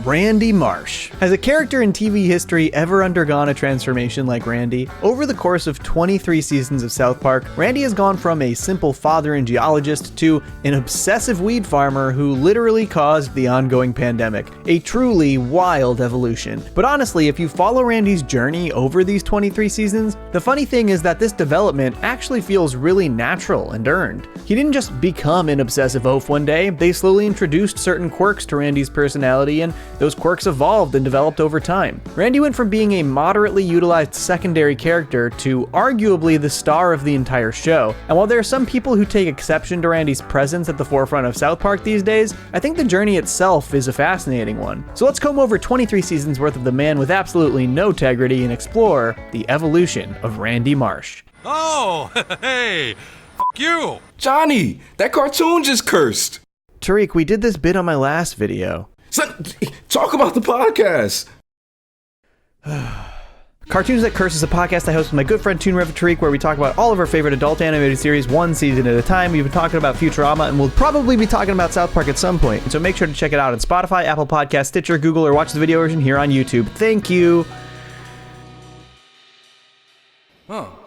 Randy Marsh. Has a character in TV history ever undergone a transformation like Randy? Over the course of 23 seasons of South Park, Randy has gone from a simple father and geologist to an obsessive weed farmer who literally caused the ongoing pandemic. A truly wild evolution. But honestly, if you follow Randy's journey over these 23 seasons, the funny thing is that this development actually feels really natural and earned. He didn't just become an obsessive oaf one day, they slowly introduced certain quirks to Randy's personality, and those quirks evolved and developed over time. Randy went from being a moderately utilized secondary character to arguably the star of the entire show. And while there are some people who take exception to Randy's presence at the forefront of South Park these days, I think the journey itself is a fascinating one. So let's comb over 23 seasons worth of the man with absolutely no integrity and explore the evolution of Randy Marsh. Oh, hey, f*** you. Johnny, that cartoon just cursed. Tariq, we did this bit on my last video. Son, talk about the podcast. Cartoons That Curse is a podcast I host with my good friend Toon Rev Tariq, where we talk about all of our favorite adult animated series one season at a time. We've been talking about Futurama, and we'll probably be talking about South Park at some point. So make sure to check it out on Spotify, Apple Podcasts, Stitcher, Google, or watch the video version here on YouTube. Thank you. Oh,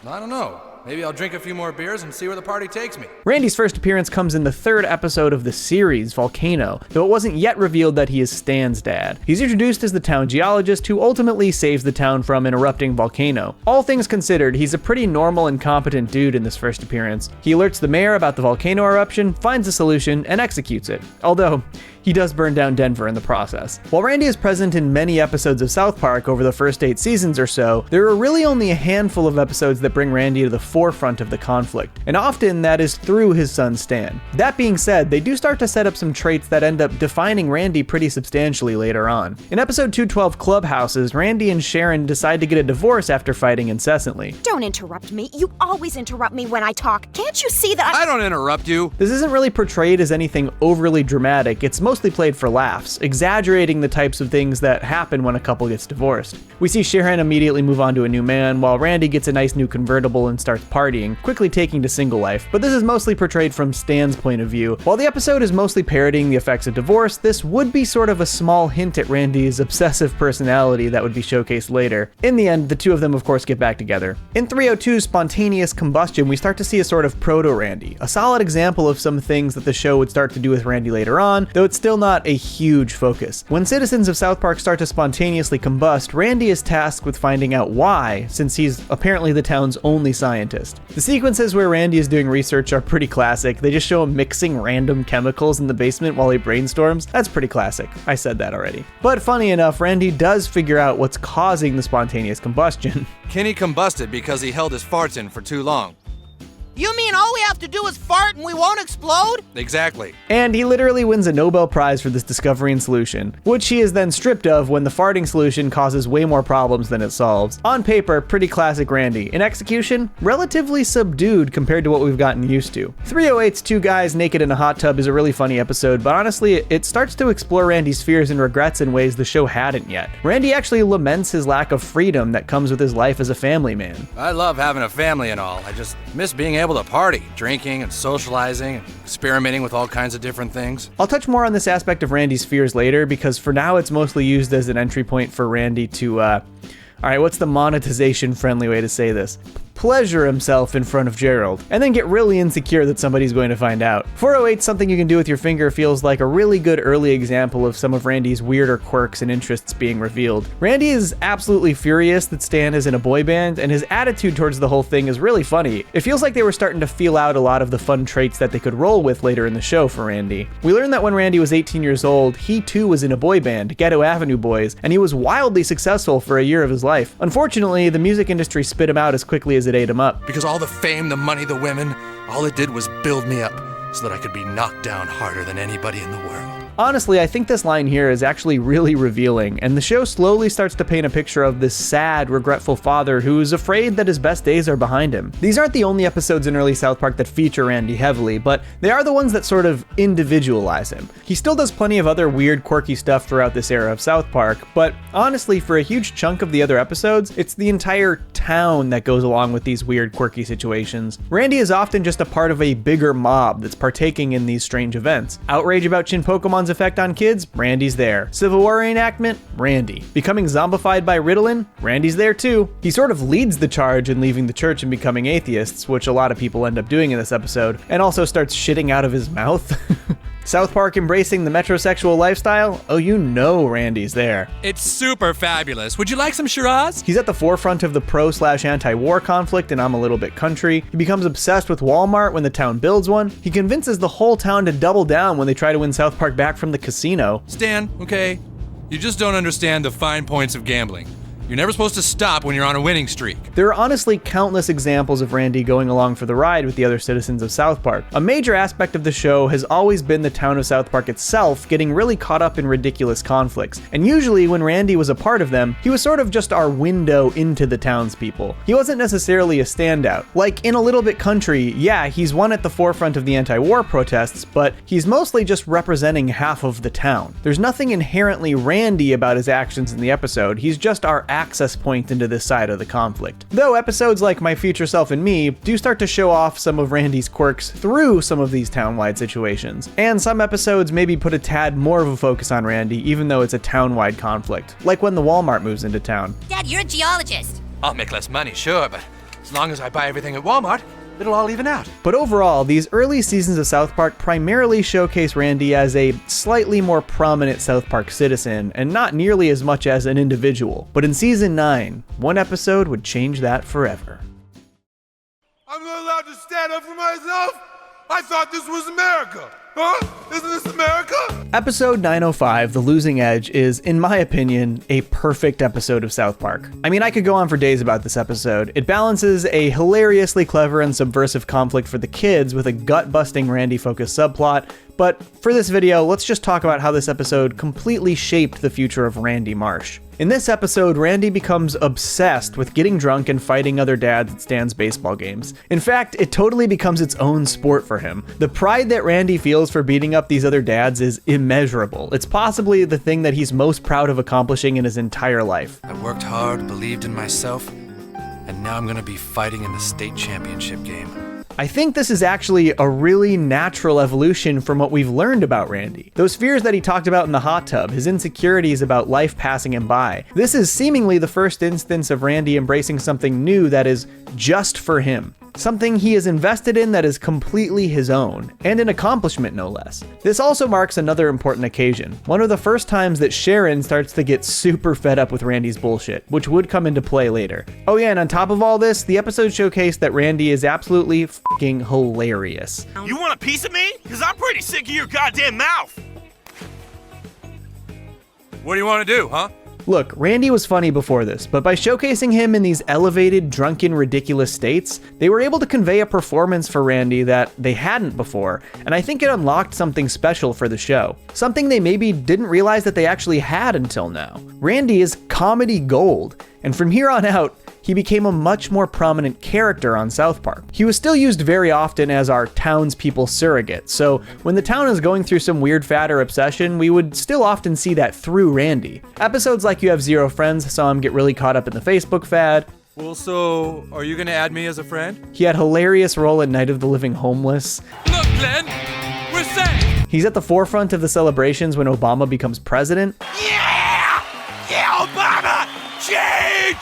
I don't know. Maybe I'll drink a few more beers and see where the party takes me. Randy's first appearance comes in the third episode of the series, Volcano, though it wasn't yet revealed that he is Stan's dad. He's introduced as the town geologist who ultimately saves the town from an erupting volcano. All things considered, he's a pretty normal and competent dude in this first appearance. He alerts the mayor about the volcano eruption, finds a solution, and executes it. Although, he does burn down Denver in the process. While Randy is present in many episodes of South Park over the first 8 seasons or so, there are really only a handful of episodes that bring Randy to the forefront of the conflict, and often that is through his son Stan. That being said, they do start to set up some traits that end up defining Randy pretty substantially later on. In episode 212, Clubhouses, Randy and Sharon decide to get a divorce after fighting incessantly. Don't interrupt me. You always interrupt me when I talk. Can't you see that I don't interrupt you. This isn't really portrayed as anything overly dramatic, it's mostly played for laughs, exaggerating the types of things that happen when a couple gets divorced. We see Sharon immediately move on to a new man, while Randy gets a nice new convertible and starts partying, quickly taking to single life, but this is mostly portrayed from Stan's point of view. While the episode is mostly parodying the effects of divorce, this would be sort of a small hint at Randy's obsessive personality that would be showcased later. In the end, the two of them of course get back together. In 302's Spontaneous Combustion, we start to see a sort of proto-Randy, a solid example of some things that the show would start to do with Randy later on, though it's still not a huge focus. When citizens of South Park start to spontaneously combust, Randy is tasked with finding out why, since he's apparently the town's only scientist. The sequences where Randy is doing research are pretty classic. They just show him mixing random chemicals in the basement while he brainstorms. That's pretty classic. I said that already. But funny enough, Randy does figure out what's causing the spontaneous combustion. Kenny combusted because he held his farts in for too long. You mean all we have to do is fart and we won't explode? Exactly. And he literally wins a Nobel Prize for this discovery and solution, which he is then stripped of when the farting solution causes way more problems than it solves. On paper, pretty classic Randy. In execution, relatively subdued compared to what we've gotten used to. 308's Two Guys Naked in a Hot Tub is a really funny episode, but honestly, it starts to explore Randy's fears and regrets in ways the show hadn't yet. Randy actually laments his lack of freedom that comes with his life as a family man. I love having a family and all. I just miss being able to party, drinking and socializing and experimenting with all kinds of different things. I'll touch more on this aspect of Randy's fears later, because for now it's mostly used as an entry point for Randy to, alright, what's the monetization friendly way to say this? Pleasure himself in front of Gerald, and then get really insecure that somebody's going to find out. 408 Something You Can Do With Your Finger feels like a really good early example of some of Randy's weirder quirks and interests being revealed. Randy is absolutely furious that Stan is in a boy band, and his attitude towards the whole thing is really funny. It feels like they were starting to feel out a lot of the fun traits that they could roll with later in the show for Randy. We learned that when Randy was 18 years old, he too was in a boy band, Ghetto Avenue Boys, and he was wildly successful for a year of his life. Unfortunately, the music industry spit him out as quickly as it ate him up. Because all the fame, the money, the women, all it did was build me up so that I could be knocked down harder than anybody in the world. Honestly, I think this line here is actually really revealing, and the show slowly starts to paint a picture of this sad, regretful father who is afraid that his best days are behind him. These aren't the only episodes in early South Park that feature Randy heavily, but they are the ones that sort of individualize him. He still does plenty of other weird, quirky stuff throughout this era of South Park, but honestly, for a huge chunk of the other episodes, it's the entire town that goes along with these weird, quirky situations. Randy is often just a part of a bigger mob that's partaking in these strange events. Outrage about Chin Pokemon's town's effect on kids, Randy's there. Civil War reenactment, Randy. Becoming zombified by Ritalin, Randy's there too. He sort of leads the charge in leaving the church and becoming atheists, which a lot of people end up doing in this episode, and also starts shitting out of his mouth. South Park embracing the metrosexual lifestyle? Oh, you know Randy's there. It's super fabulous. Would you like some Shiraz? He's at the forefront of the pro/anti-war conflict in I'm a Little Bit Country. He becomes obsessed with Walmart when the town builds one. He convinces the whole town to double down when they try to win South Park back from the casino. Stan, okay? You just don't understand the fine points of gambling. You're never supposed to stop when you're on a winning streak. There are honestly countless examples of Randy going along for the ride with the other citizens of South Park. A major aspect of the show has always been the town of South Park itself getting really caught up in ridiculous conflicts. And usually when Randy was a part of them, he was sort of just our window into the townspeople. He wasn't necessarily a standout. Like in A Little Bit Country, yeah, he's one at the forefront of the anti-war protests, but he's mostly just representing half of the town. There's nothing inherently Randy about his actions in the episode. He's just our access point into this side of the conflict. Though episodes like My Future Self and Me do start to show off some of Randy's quirks through some of these town-wide situations. And some episodes maybe put a tad more of a focus on Randy, even though it's a town-wide conflict. Like when the Walmart moves into town. Dad, you're a geologist. I'll make less money, sure, but as long as I buy everything at Walmart, it'll all even out. But overall, these early seasons of South Park primarily showcase Randy as a slightly more prominent South Park citizen, and not nearly as much as an individual. But in season 9, one episode would change that forever. I'm not allowed to stand up for myself? I thought this was America. Huh? Isn't this America? Episode 905, The Losing Edge, is, in my opinion, a perfect episode of South Park. I mean, I could go on for days about this episode. It balances a hilariously clever and subversive conflict for the kids with a gut-busting Randy-focused subplot, but for this video, let's just talk about how this episode completely shaped the future of Randy Marsh. In this episode, Randy becomes obsessed with getting drunk and fighting other dads at Stan's baseball games. In fact, it totally becomes its own sport for him. The pride that Randy feels for beating up these other dads is immeasurable. It's possibly the thing that he's most proud of accomplishing in his entire life. I worked hard, believed in myself, and now I'm gonna be fighting in the state championship game. I think this is actually a really natural evolution from what we've learned about Randy. Those fears that he talked about in the hot tub, his insecurities about life passing him by. This is seemingly the first instance of Randy embracing something new that is just for him. Something he is invested in that is completely his own, and an accomplishment no less. This also marks another important occasion, one of the first times that Sharon starts to get super fed up with Randy's bullshit, which would come into play later. Oh yeah, and on top of all this, the episode showcased that Randy is absolutely f***ing hilarious. You want a piece of me? Because I'm pretty sick of your goddamn mouth. What do you want to do, huh? Look, Randy was funny before this, but by showcasing him in these elevated, drunken, ridiculous states, they were able to convey a performance for Randy that they hadn't before, and I think it unlocked something special for the show. Something they maybe didn't realize that they actually had until now. Randy is comedy gold, and from here on out, he became a much more prominent character on South Park. He was still used very often as our townspeople surrogate, so when the town is going through some weird fad or obsession, we would still often see that through Randy. Episodes like You Have Zero Friends saw him get really caught up in the Facebook fad. Well, so, are you gonna add me as a friend? He had hilarious role in Night of the Living Homeless. Look, Glenn, we're safe! He's at the forefront of the celebrations when Obama becomes president. Yeah! Yeah, Obama! Change!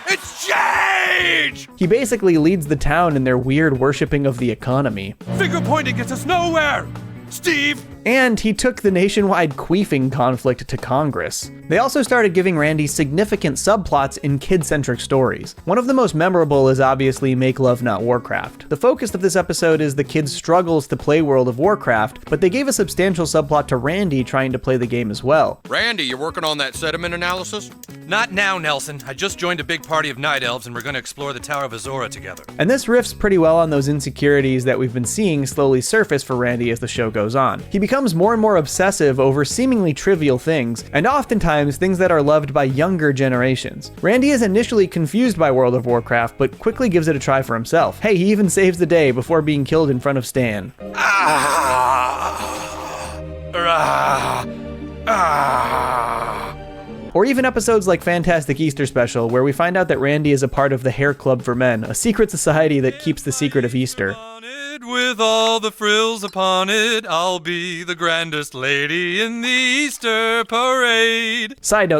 It's change! He basically leads the town in their weird worshipping of the economy. Finger pointing gets us nowhere! Steve! And he took the nationwide queefing conflict to Congress. They also started giving Randy significant subplots in kid-centric stories. One of the most memorable is obviously Make Love Not Warcraft. The focus of this episode is the kids' struggles to play World of Warcraft, but they gave a substantial subplot to Randy trying to play the game as well. Randy, you working on that sediment analysis? Not now, Nelson. I just joined a big party of night elves and we're gonna explore the Tower of Azora together. And this riffs pretty well on those insecurities that we've been seeing slowly surface for Randy as the show goes on. He becomes more and more obsessive over seemingly trivial things, and oftentimes things that are loved by younger generations. Randy is initially confused by World of Warcraft, but quickly gives it a try for himself. Hey, he even saves the day before being killed in front of Stan. Or even episodes like Fantastic Easter Special, where we find out that Randy is a part of the Hair Club for Men, a secret society that keeps the secret of Easter. with all the frills upon it. I'll be the grandest lady in the Easter parade. Side note,